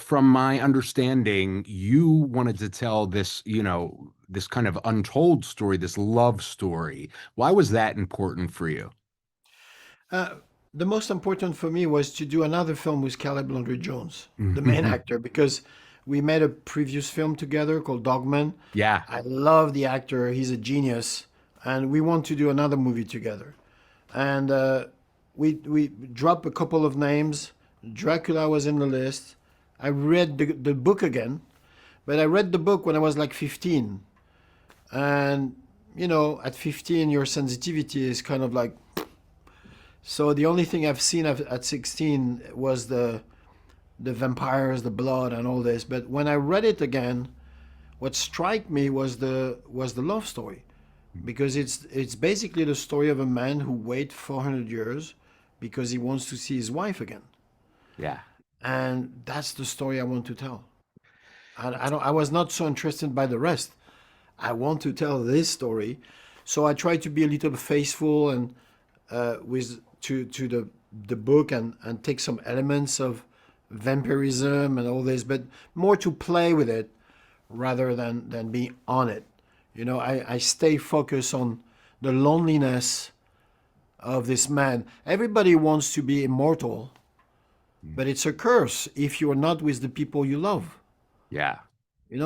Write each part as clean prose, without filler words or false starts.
from my understanding, you wanted to tell this, this kind of untold story, this love story. Why was that important for you? Uh, the most important for me was to do another film with Caleb Landry Jones, the main actor, because we made a previous film together called Dogman. Yeah. I love the actor; he's a genius, and we want to do another movie together. And we dropped a couple of names. Dracula was in the list. I read the book again, but I read the book when I was like 15, and at 15, your sensitivity is kind of like so the only thing I've seen at 16 was the vampires, the blood, and all this. But when I read it again, what struck me was the love story, because it's basically the story of a man who wait 400 years because he wants to see his wife again, Yeah. and that's the story I want to tell. I don't. I was not so interested by the rest. I want to tell this story, so I try to be a little faithful and with to the book and take some elements of vampirism and all this, but more to play with it rather than be on it. I stay focused on the loneliness of this man. Everybody wants to be immortal, but it's a curse if you're not with the people you love. Yeah.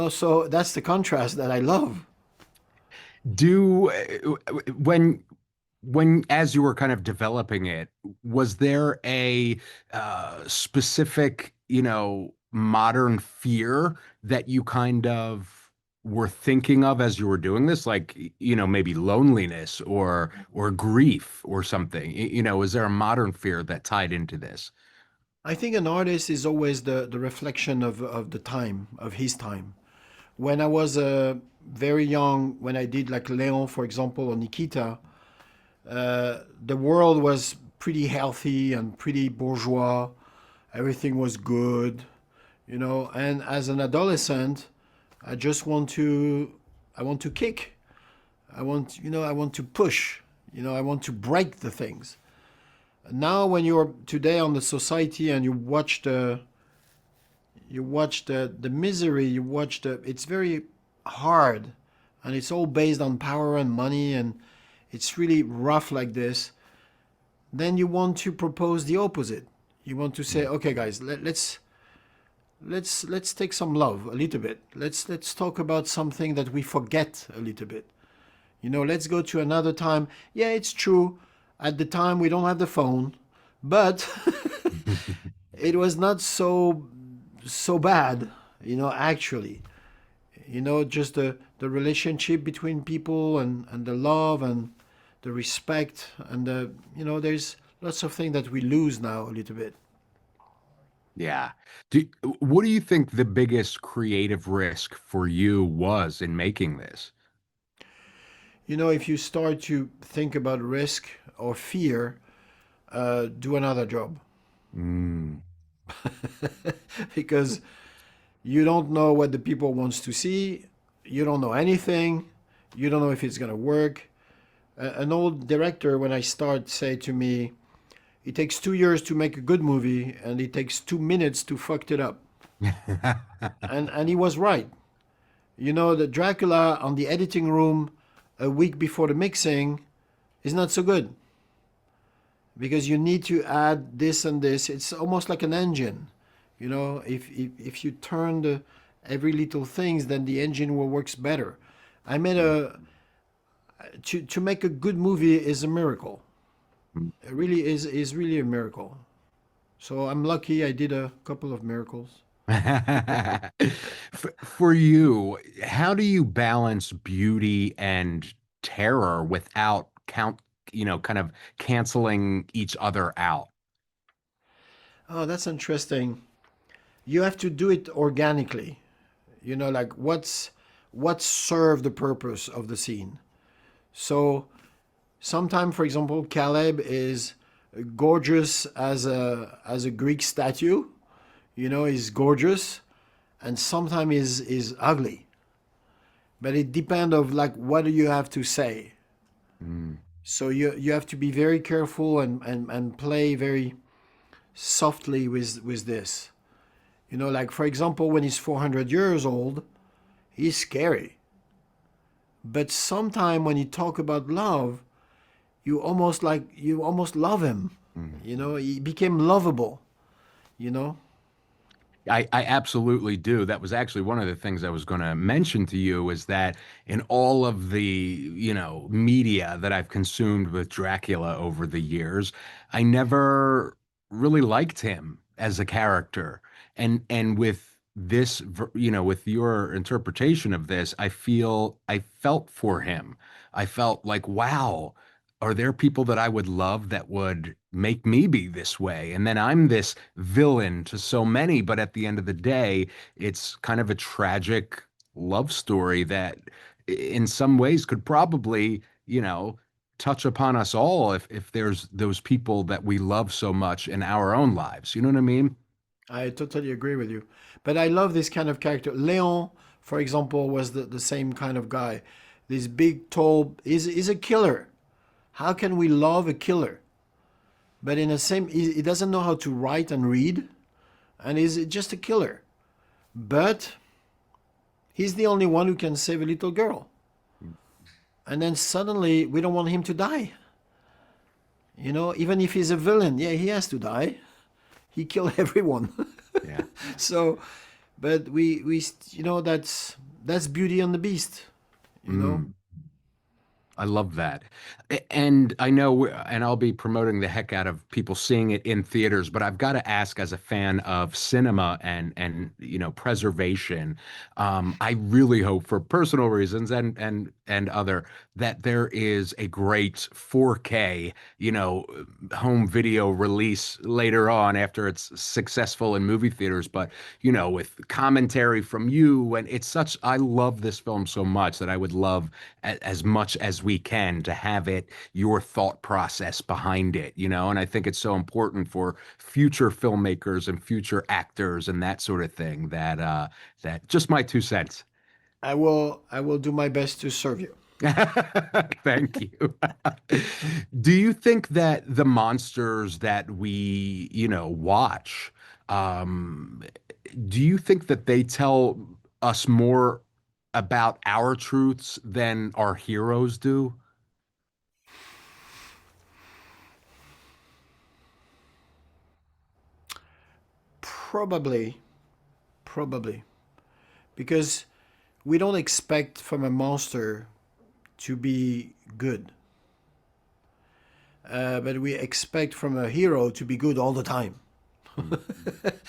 So that's the contrast that I love. Do when as you were kind of developing it, was there a specific, modern fear that you kind of were thinking of as you were doing this, like, maybe loneliness or grief or something? Is there a modern fear that tied into this? I think an artist is always the reflection of the time, of his time. When I was very young, when I did like Leon, for example, or Nikita, the world was pretty healthy and pretty bourgeois. Everything was good, And as an adolescent, I just I want to kick. I want to push. I want to break the things. Now, when you're today on the society and you watch the misery, it's very hard, and it's all based on power and money, and it's really rough like this. Then you want to propose the opposite. You want to say, okay, guys, let's take some love a little bit. Let's talk about something that we forget a little bit. Let's go to another time. Yeah, it's true. At the time, we don't have the phone, but it was not so bad, actually. Just the relationship between people and the love and the respect and there's lots of things that we lose now a little bit. Yeah. Do, what do you think the biggest creative risk for you was in making this? If you start to think about risk or fear, do another job. Mm, Because you don't know what the people wants to see. You don't know anything. You don't know if it's going to work. An old director, when I start, say to me, it takes 2 years to make a good movie, and it takes 2 minutes to fuck it up. And he was right. The Dracula on the editing room a week before the mixing is not so good because you need to add this and this. It's almost like an engine. If you turn every little things, then the engine will works better. I made a to make a good movie is a miracle. It really is really a miracle. So I'm lucky I did a couple of miracles. For you, how do you balance beauty and terror without kind of canceling each other out? Oh, that's interesting. You have to do it organically. Like what serve the purpose of the scene. So sometimes, for example, Caleb is gorgeous as a Greek statue. He's gorgeous, and sometimes is ugly. But it depends of like what do you have to say. Mm, So you have to be very careful and play very softly with this. You know, like for example, when he's 400 years old, he's scary. But sometime when you talk about love, you almost love him. Mm. You know, he became lovable. You know, I absolutely do. That was actually one of the things I was going to mention to you is that in all of the, media that I've consumed with Dracula over the years, I never really liked him as a character. And with this, with your interpretation of this, I felt for him. I felt like, wow, are there people that I would love that would make me be this way? And then I'm this villain to so many, but at the end of the day, it's kind of a tragic love story that in some ways could probably, touch upon us all if there's those people that we love so much in our own lives. You know what I mean? I totally agree with you. But I love this kind of character. Leon, for example, was the same kind of guy. This big, tall, is a killer. How can we love a killer? But in the same, he doesn't know how to write and read, and he's just a killer. But he's the only one who can save a little girl. And then suddenly we don't want him to die. You know, even if he's a villain, yeah, he has to die. He killed everyone. Yeah. So, but you know, that's Beauty and the Beast. You know, Mm. I love that. And I know, and I'll be promoting the heck out of people seeing it in theaters, but I've got to ask as a fan of cinema and preservation, I really hope for personal reasons and other that there is a great 4K, home video release later on after it's successful in movie theaters, but with commentary from you. And I love this film so much that I would love as much as we can to have it, your thought process behind it, and I think it's so important for future filmmakers and future actors and that sort of thing that just my 2 cents. I will do my best to serve you. Thank you. Do you think that the monsters that we, watch, um, do you think that they tell us more about our truths than our heroes do? Probably, probably, because we don't expect from a monster to be good, but we expect from a hero to be good all the time.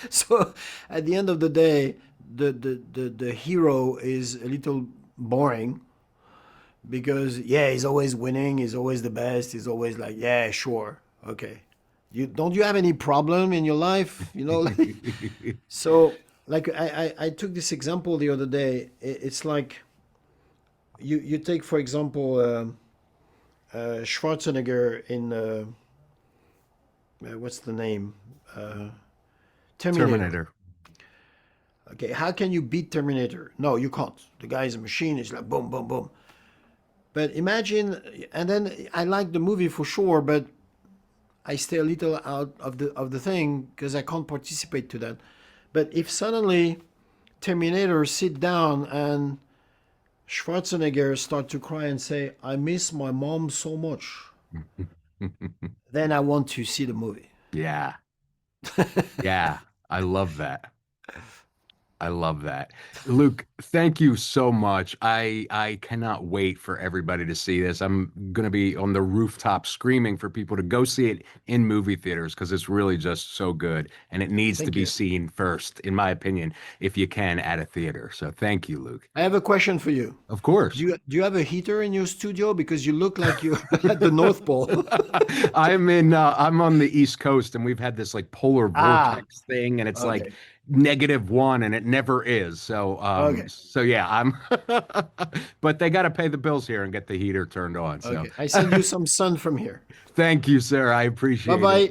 So at the end of the day, the hero is a little boring because yeah, he's always winning, he's always the best, he's always like, yeah, sure, okay. You have any problem in your life? You know, like, so like I took this example the other day. It's like you take for example Schwarzenegger in what's the name? Terminator. Terminator. Okay, how can you beat Terminator? No, you can't. The guy is a machine. It's like boom, boom, boom. But imagine, and then I like the movie for sure, but I stay a little out of the thing because I can't participate to that. But if suddenly Terminator sit down and Schwarzenegger start to cry and say, "I miss my mom so much," then I want to see the movie. Yeah. Yeah. I love that. I love that. Luke, thank you so much. I cannot wait for everybody to see this. I'm going to be on the rooftop screaming for people to go see it in movie theaters because it's really just so good and it needs to Thank be you. seen first, in my opinion, if you can at a theater. So thank you, Luke. I have a question for you. Of Do course. you have a heater in your studio because you look like you're at the North Pole? I'm on the East Coast and we've had this like polar Ah, vortex thing and it's like okay. -1 and it never is. Okay. So yeah, but they got to pay the bills here and get the heater turned on. So Okay. I send you some sun from here. thank you, sir. I Bye appreciate it. bye.